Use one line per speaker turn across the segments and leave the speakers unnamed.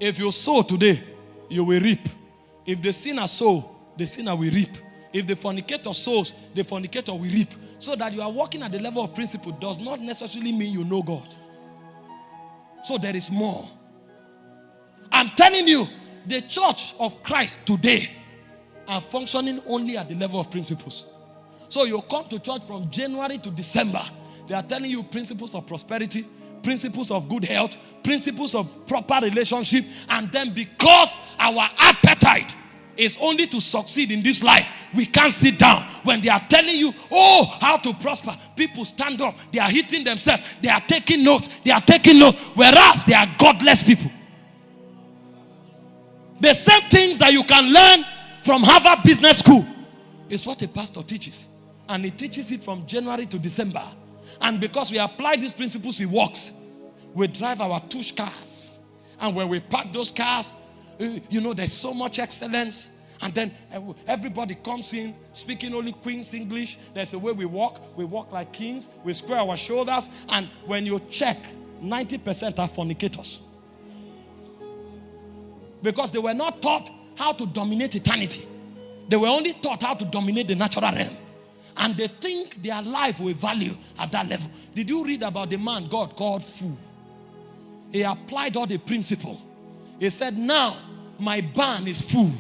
If you sow today, you will reap. If the sinner sow, the sinner will reap. If the fornicator sows, the fornicator will reap. So that you are walking at the level of principle does not necessarily mean you know God. So there is more. I'm telling you, the church of Christ today are functioning only at the level of principles. So you come to church from January to December. They are telling you principles of prosperity, principles of good health, principles of proper relationship. And then because our appetite is only to succeed in this life, we can't sit down. When they are telling you, oh, how to prosper, people stand up. They are hitting themselves. They are taking notes. They are taking notes. Whereas they are godless people. The same things that you can learn from Harvard Business School is what a pastor teaches. And he teaches it from January to December. And because we apply these principles, it works. We drive our tush cars. And when we park those cars, there's so much excellence. And then everybody comes in speaking only Queen's English. There's a way we walk. We walk like kings. We square our shoulders. And when you check, 90% are fornicators. Because they were not taught how to dominate eternity. They were only taught how to dominate the natural realm. And they think their life will value at that level. Did you read about the man God called fool? He applied all the principle. He said, now my barn is full.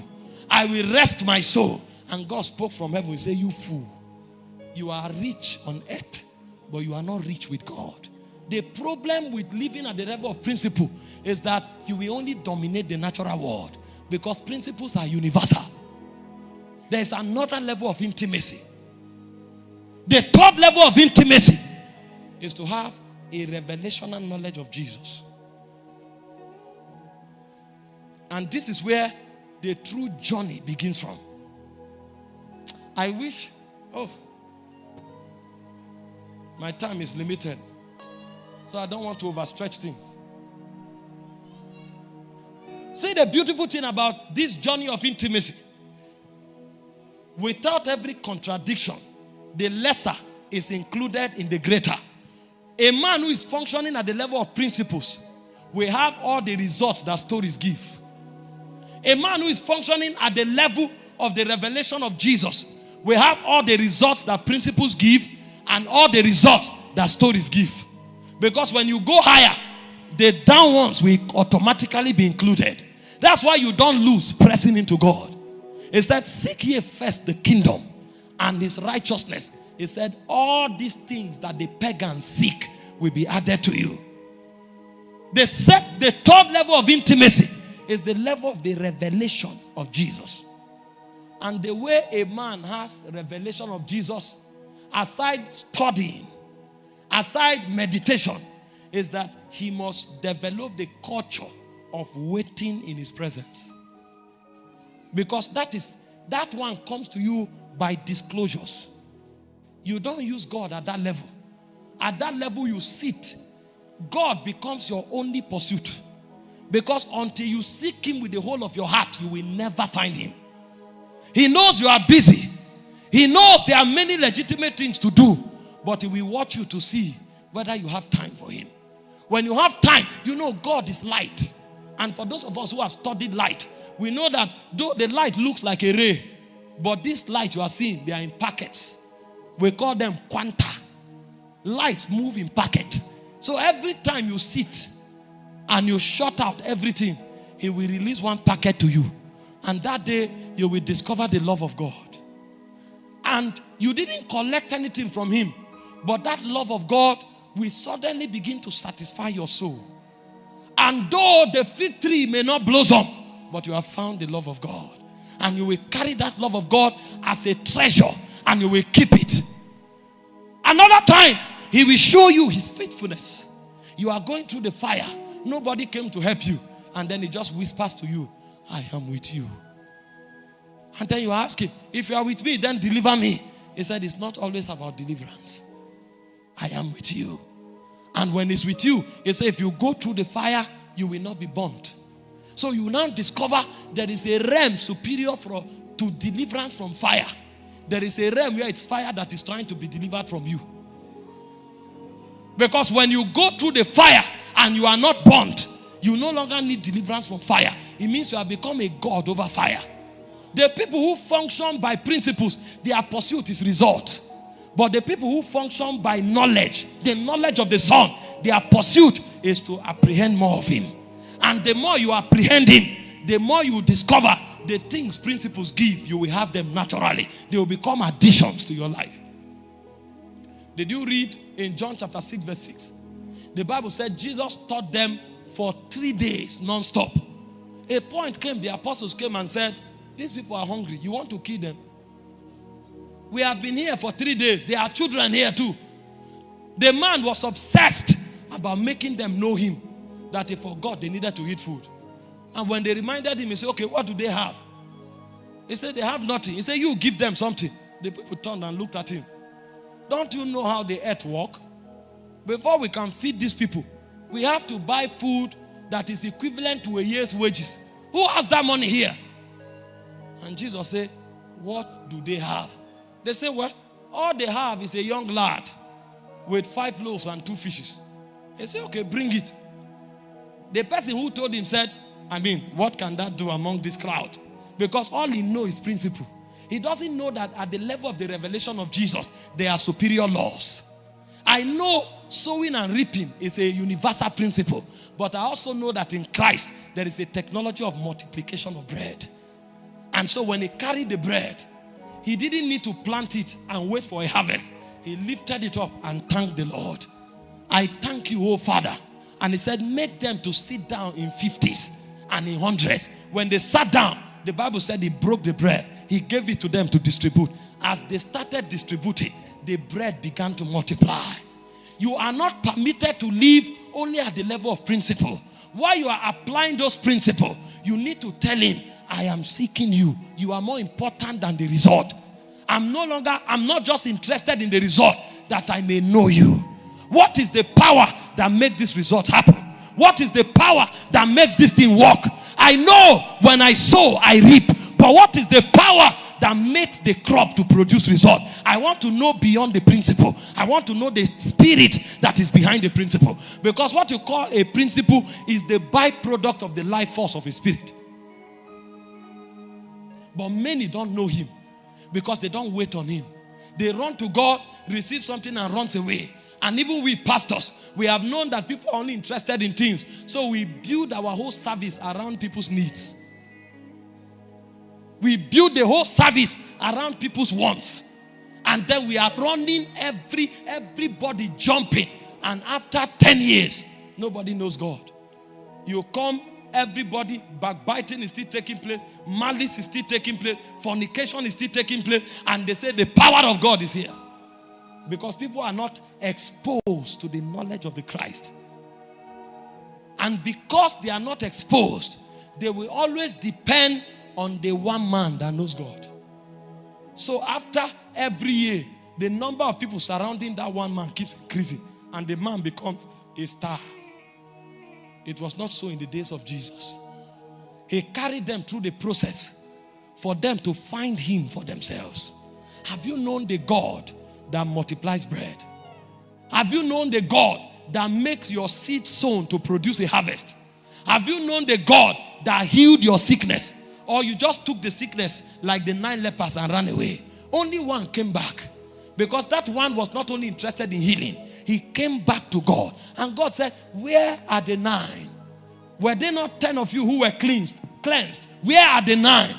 I will rest my soul. And God spoke from heaven. He said, you fool. You are rich on earth, but you are not rich with God. The problem with living at the level of principle is that you will only dominate the natural world because principles are universal. There is another level of intimacy. The third level of intimacy is to have a revelational knowledge of Jesus. And this is where the true journey begins from. I wish, my time is limited, so I don't want to overstretch things. See, the beautiful thing about this journey of intimacy, without every contradiction, the lesser is included in the greater. A man who is functioning at the level of principles will have all the results that stories give. A man who is functioning at the level of the revelation of Jesus will have all the results that principles give and all the results that stories give. Because when you go higher, the down ones will automatically be included. That's why you don't lose pressing into God. It said, seek ye first the kingdom and his righteousness. He said, all these things that the pagans seek will be added to you. The third level of intimacy is the level of the revelation of Jesus. And the way a man has revelation of Jesus, aside studying, aside meditation, is that he must develop the culture of waiting in his presence. Because that one comes to you by disclosures. You don't use God at that level. At that level you sit. God becomes your only pursuit. Because until you seek him with the whole of your heart, you will never find him. He knows you are busy. He knows there are many legitimate things to do. But he will watch you to see whether you have time for him. When you have time, you know God is light. And for those of us who have studied light, we know that though the light looks like a ray, but this light you are seeing, they are in packets. We call them quanta. Lights move in packet. So every time you sit and you shut out everything, he will release one packet to you. And that day, you will discover the love of God. And you didn't collect anything from him, but that love of God will suddenly begin to satisfy your soul. And though the fig tree may not blossom, but you have found the love of God. And you will carry that love of God as a treasure, and you will keep it. Another time, he will show you his faithfulness. You are going through the fire. Nobody came to help you. And then he just whispers to you, I am with you. And then you ask him, if you are with me, then deliver me. He said, it's not always about deliverance. I am with you. And when he's with you, he said, if you go through the fire, you will not be burnt. So you now discover there is a realm superior to deliverance from fire. There is a realm where it's fire that is trying to be delivered from you. Because when you go through the fire and you are not burnt, You no longer need deliverance from fire. It means you have become a god over fire. The people who function by principles, their pursuit is result. But the people who function by knowledge, the knowledge of the Son, their pursuit is to apprehend more of him. And the more you apprehend him, the more you discover the things principles give, you will have them naturally. They will become additions to your life. Did you read in John chapter 6 verse 6? The Bible said Jesus taught them for 3 days non-stop. A point came, the apostles came and said, these people are hungry. You want to kill them? We have been here for 3 days. There are children here too. The man was obsessed about making them know him, that he forgot they needed to eat food. And when they reminded him, he said, okay, what do they have? He said, they have nothing. He said, you give them something. The people turned and looked at him. Don't you know how the earth works? Before we can feed these people, we have to buy food that is equivalent to a year's wages. Who has that money here? And Jesus said, what do they have? They say, well, all they have is a young lad with 5 loaves and 2 fishes. He said, okay, bring it. The person who told him said, what can that do among this crowd? Because all he knows is principle. He doesn't know that at the level of the revelation of Jesus, there are superior laws. I know sowing and reaping is a universal principle. But I also know that in Christ, there is a technology of multiplication of bread. And so when he carried the bread, he didn't need to plant it and wait for a harvest. He lifted it up and thanked the Lord. I thank you, oh Father. And he said, make them to sit down in 50s and in 100s. When they sat down, the Bible said he broke the bread. He gave it to them to distribute. As they started distributing, the bread began to multiply. You are not permitted to live only at the level of principle. While you are applying those principles, you need to tell him, I am seeking you. You are more important than the result. I'm not just interested in the result, that I may know you. What is the power that makes this result happen? What is the power that makes this thing work? I know when I sow, I reap. But what is the power that makes the crop to produce result? I want to know beyond the principle. I want to know the spirit that is behind the principle. Because what you call a principle is the byproduct of the life force of a spirit. But many don't know him because they don't wait on him. They run to God, receive something and runs away. And even we pastors, we have known that people are only interested in things. So we build our whole service around people's needs. We build the whole service around people's wants. And then we are running everybody jumping. And after 10 years, nobody knows God. You come, everybody, backbiting is still taking place. Malice is still taking place. Fornication is still taking place. And they say the power of God is here. Because people are not exposed to the knowledge of the Christ. And because they are not exposed, they will always depend on the one man that knows God. So after every year, the number of people surrounding that one man keeps increasing. And the man becomes a star. It was not so in the days of Jesus. He carried them through the process for them to find him for themselves. Have you known the God that multiplies bread? Have you known the God that makes your seed sown to produce a harvest? Have you known the God that healed your sickness? Or you just took the sickness like the 9 lepers and ran away? Only one came back. Because that one was not only interested in healing, he came back to God. And God said, where are the 9? Were there not 10 of you who were cleansed? Where are the 9?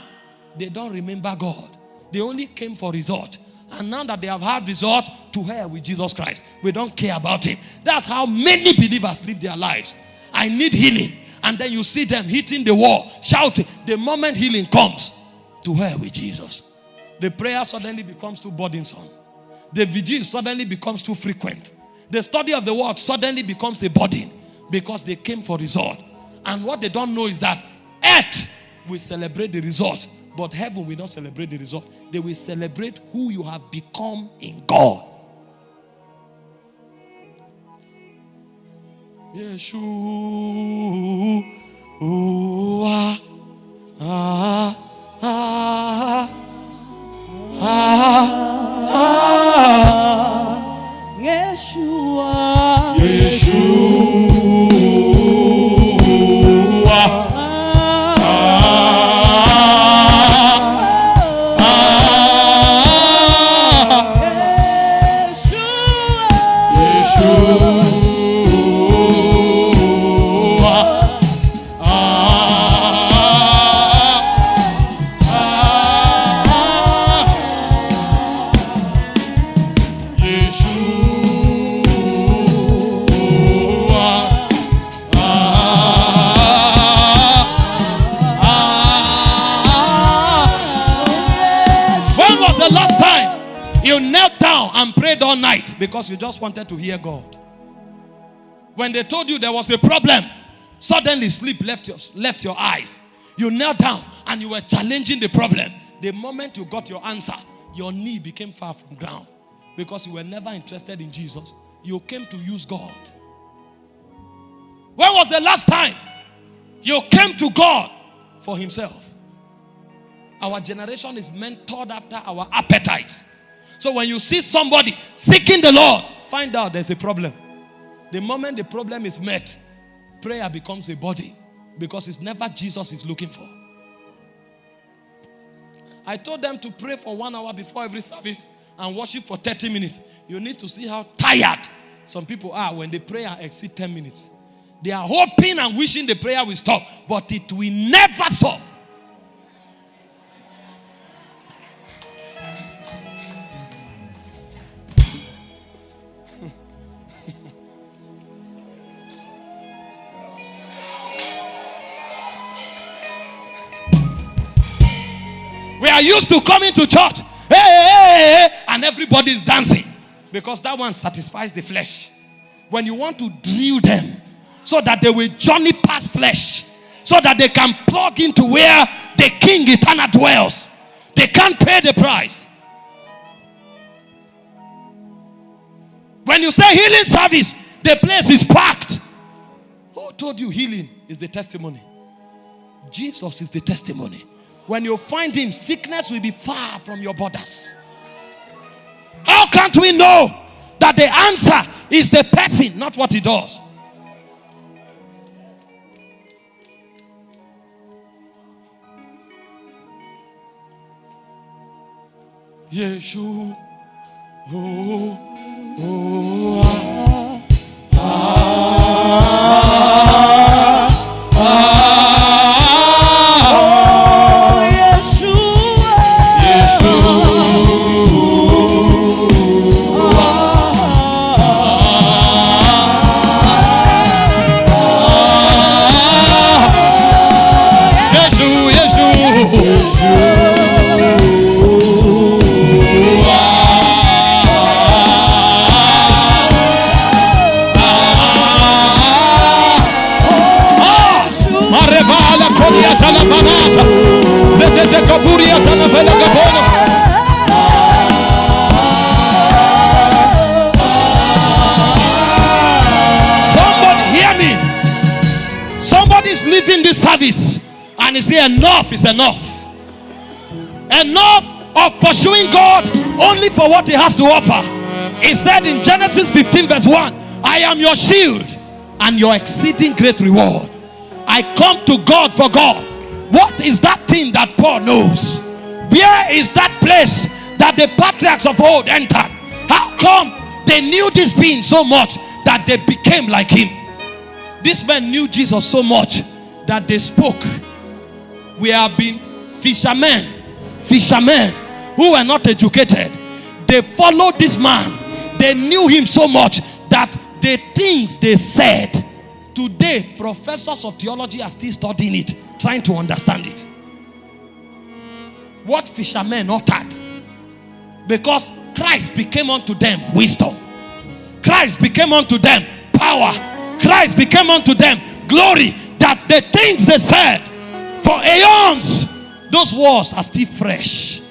They don't remember God. They only came for result. And now that they have had result, to hell with Jesus Christ. We don't care about him. That's how many believers live their lives. I need healing. And then you see them hitting the wall, shouting. The moment healing comes, to hell with Jesus. The prayer suddenly becomes too burdensome. The vigil suddenly becomes too frequent. The study of the word suddenly becomes a burden because they came for result. And what they don't know is that earth will celebrate the result, but heaven will not celebrate the result. They will celebrate who you have become in God. Yeshua, Yeshua, Yeshua. all night because you just wanted to hear God. When they told you there was a problem, suddenly sleep left your eyes. You knelt down and you were challenging the problem. The moment you got your answer, your knee became far from ground because you were never interested in Jesus. You came to use God. When was the last time you came to God for himself? Our generation is mentored after our appetites. So when you see somebody seeking the Lord, find out there's a problem. The moment the problem is met, prayer becomes a body because it's never Jesus he's looking for. I told them to pray for 1 hour before every service and worship for 30 minutes. You need to see how tired some people are when the prayer exceeds 10 minutes. They are hoping and wishing the prayer will stop, but it will never stop. We are used to coming to church, and everybody is dancing because that one satisfies the flesh. When you want to drill them so that they will journey past flesh, so that they can plug into where the King eternal dwells, they can't pay the price. When you say healing service, the place is packed. Who told you healing is the testimony? Jesus is the testimony. When you find him, sickness will be far from your borders. How can't we know that the answer is the person, not what he does? Yeshua. Somebody hear me. Somebody is leaving this service and is saying enough is enough. Enough of pursuing God only for what he has to offer. He said in Genesis 15 verse 1, I am your shield and your exceeding great reward. I come to God for God. What is that thing that Paul knows? Where is that place that the patriarchs of old entered? How come they knew this being so much that they became like him? These men knew Jesus so much that they spoke. We have been fishermen who were not educated. They followed this man. They knew him so much that the things they said, today professors of theology are still studying it, trying to understand it. What fishermen uttered, because Christ became unto them wisdom. Christ became unto them power. Christ became unto them glory, that the things they said for aeons, those words are still fresh.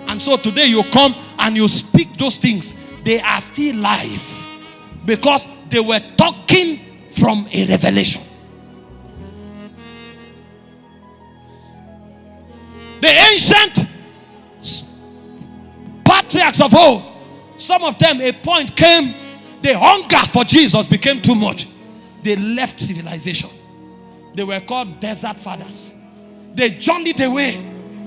And so today you come and you speak those things, they are still live because they were talking from a revelation. The ancient patriarchs of old, some of them, a point came, the hunger for Jesus became too much. They left civilization. They were called desert fathers. They journeyed away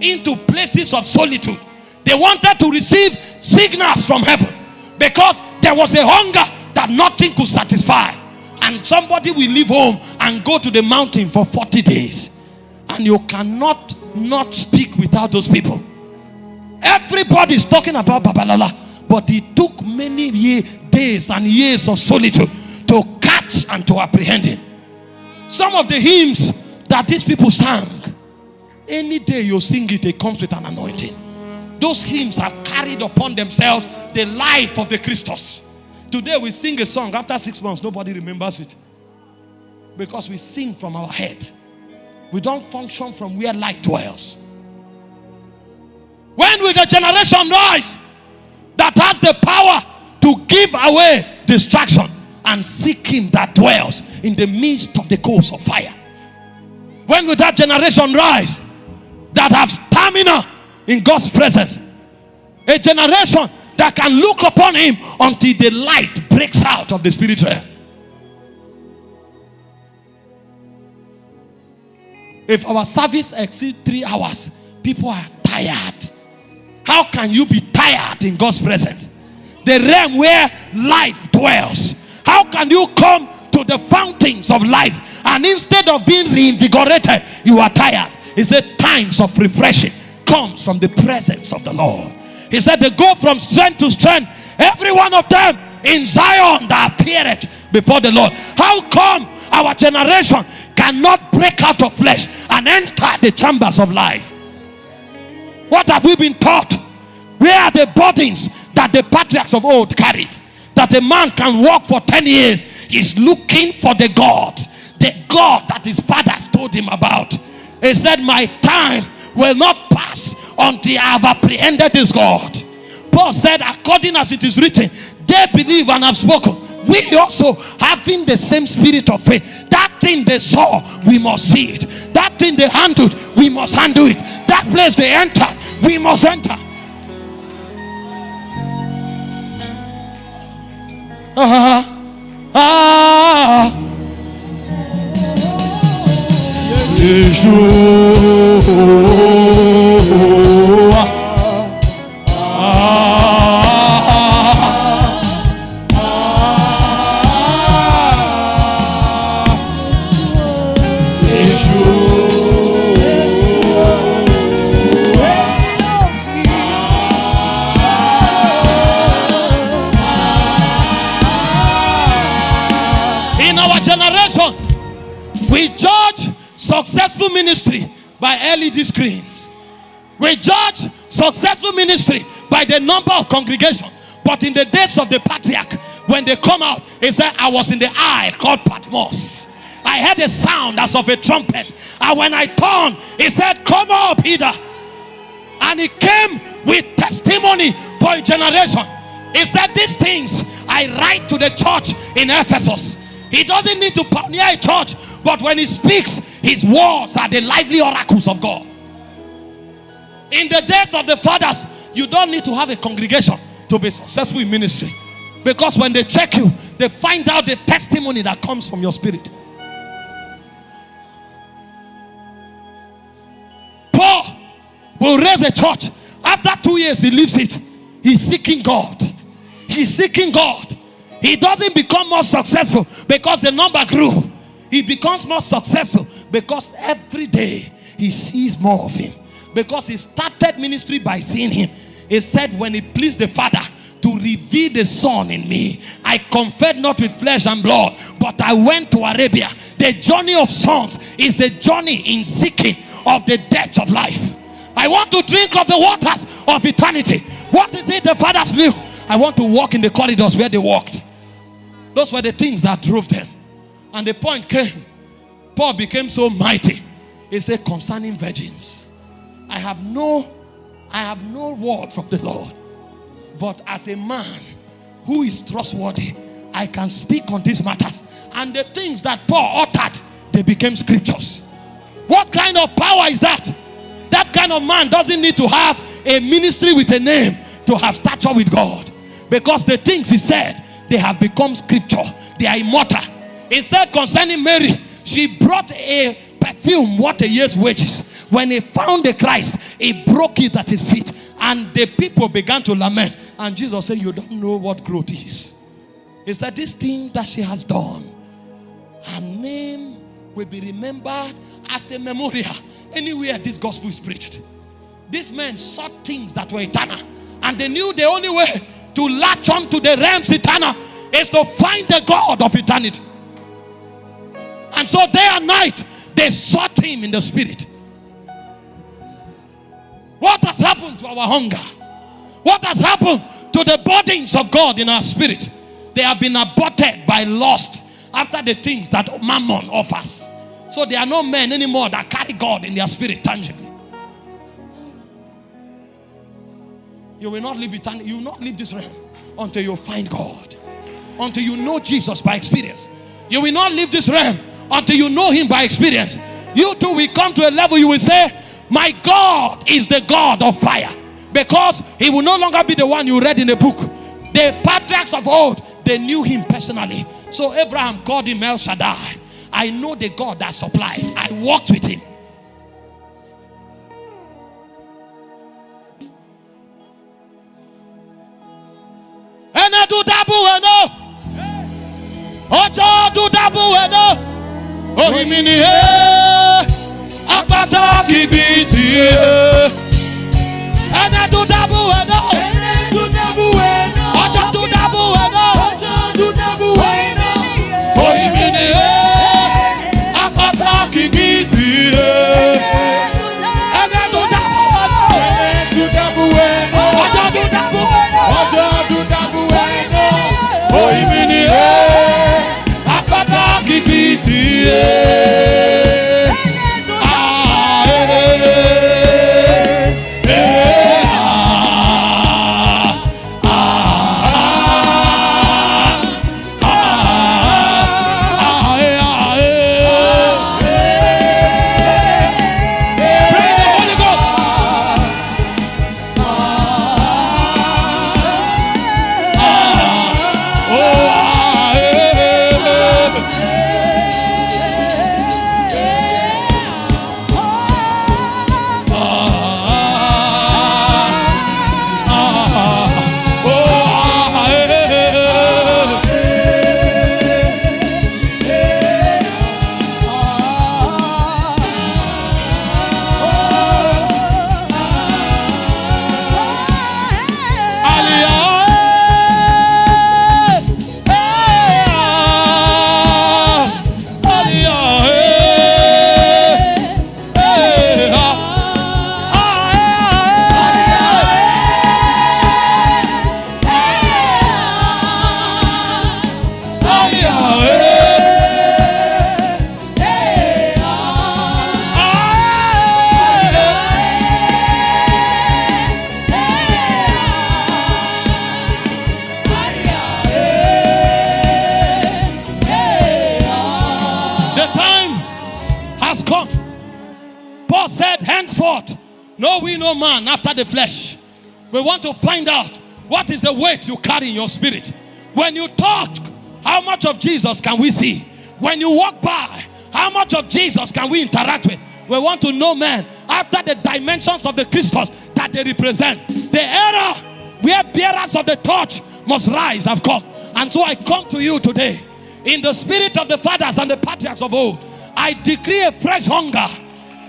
into places of solitude. They wanted to receive signals from heaven because there was a hunger that nothing could satisfy. And somebody will leave home and go to the mountain for 40 days. And you cannot not speak without those people. Everybody is talking about Babalola, but it took many days and years of solitude to catch and to apprehend him. Some of the hymns that these people sang, any day you sing it, it comes with an anointing. Those hymns have carried upon themselves the life of the Christos. Today we sing a song. After 6 months, nobody remembers it. Because we sing from our head. We don't function from where light dwells. When will the generation rise that has the power to give away distraction and seek him that dwells in the midst of the coals of fire? When will that generation rise that have stamina in God's presence? A generation that can look upon him until the light breaks out of the spirit realm. If our service exceeds 3 hours, people are tired. How can you be tired in God's presence? The realm where life dwells. How can you come to the fountains of life and instead of being reinvigorated, you are tired? He said times of refreshing comes from the presence of the Lord. He said they go from strength to strength, every one of them in Zion that appeared before the Lord. How come our generation cannot break out of flesh and enter the chambers of life? What have we been taught? Where are the burdens that the patriarchs of old carried? That a man can walk for 10 years. He's looking for the God that his fathers told him about. He said, my time will not pass until I have apprehended this God. Paul said, according as it is written, they believe and have spoken. We also, having the same spirit of faith, that thing they saw, we must see it. That thing they handled, we must handle it. That place they entered, we must enter. We judge successful ministry by LED screens. We judge successful ministry by the number of congregation. But in the days of the patriarch, when they come out, he said, I was in the isle called Patmos. I heard a sound as of a trumpet. And when I turned, he said, come up hither. And he came with testimony for a generation. He said, these things I write to the church in Ephesus. He doesn't need to pioneer a church, but when he speaks, his words are the lively oracles of God. In the days of the fathers, you don't need to have a congregation to be successful in ministry. Because when they check you, they find out the testimony that comes from your spirit. Paul will raise a church. After 2 years, he leaves it. He's seeking God. He's seeking God. He doesn't become more successful because the number grew. He becomes more successful because every day he sees more of him. Because he started ministry by seeing him. He said, when it pleased the Father to reveal the Son in me, I conferred not with flesh and blood, but I went to Arabia. The journey of sons is a journey in seeking of the depths of life. I want to drink of the waters of eternity. What is it the fathers knew? I want to walk in the corridors where they walked. Those were the things that drove them. And the point came. Paul became so mighty. He said, concerning virgins, I have no word from the Lord. But as a man who is trustworthy, I can speak on these matters. And the things that Paul uttered, they became scriptures. What kind of power is that? That kind of man doesn't need to have a ministry with a name to have stature with God. Because the things he said, they have become scripture. They are immortal. He said concerning Mary, she brought a perfume worth a year's wages. When he found the Christ, he broke it at his feet. And the people began to lament. And Jesus said, you don't know what growth is. He said, this thing that she has done, her name will be remembered as a memorial anywhere this gospel is preached. These men sought things that were eternal. And they knew the only way to latch on to the realms eternal is to find the God of eternity. And so day and night, they sought him in the spirit. What has happened to our hunger? What has happened to the burdens of God in our spirit? They have been aborted by lust after the things that Mammon offers. So there are no men anymore that carry God in their spirit tangibly. You will not live eternity. You will not leave this realm until you find God. Until you know Jesus by experience. You will not leave this realm until you know him by experience. You too will come to a level you will say, my God is the God of fire. Because he will no longer be the one you read in the book. The patriarchs of old, they knew him personally. So Abraham called him El Shaddai. I know the God that supplies. I walked with him.
Paul said, henceforth, know we no man after the flesh. We want to find out what is the weight you carry in your spirit. When you talk, how much of Jesus can we see? When you walk by, how much of Jesus can we interact with? We want to know men after the dimensions of the Christos that they represent. The era where bearers of the torch must rise have come. And so I come to you today in the spirit of the fathers and the patriarchs of old. I decree a fresh hunger.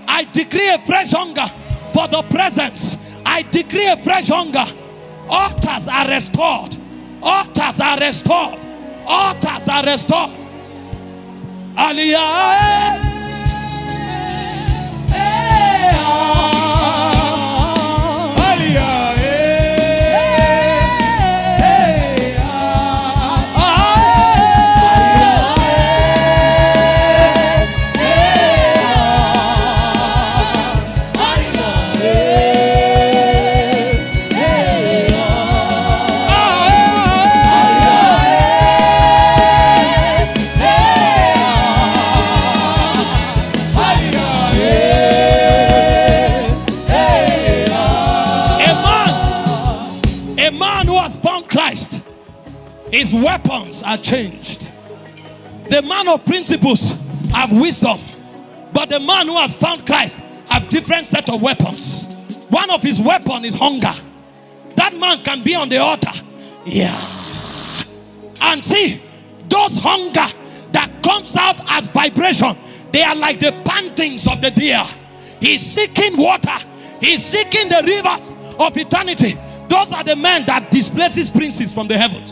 I decree a fresh hunger for the presence. I decree a fresh hunger. Altars are restored. Altars are restored. Altars are restored. Aliyah. His weapons are changed. The man of principles have wisdom, but the man who has found Christ have different set of weapons. One of his weapons is hunger. That man can be on the altar, and see those hunger that comes out as vibration. They are like the pantings of the deer. He's seeking water. He's seeking the river of eternity. Those are the men that displaces princes from the heavens.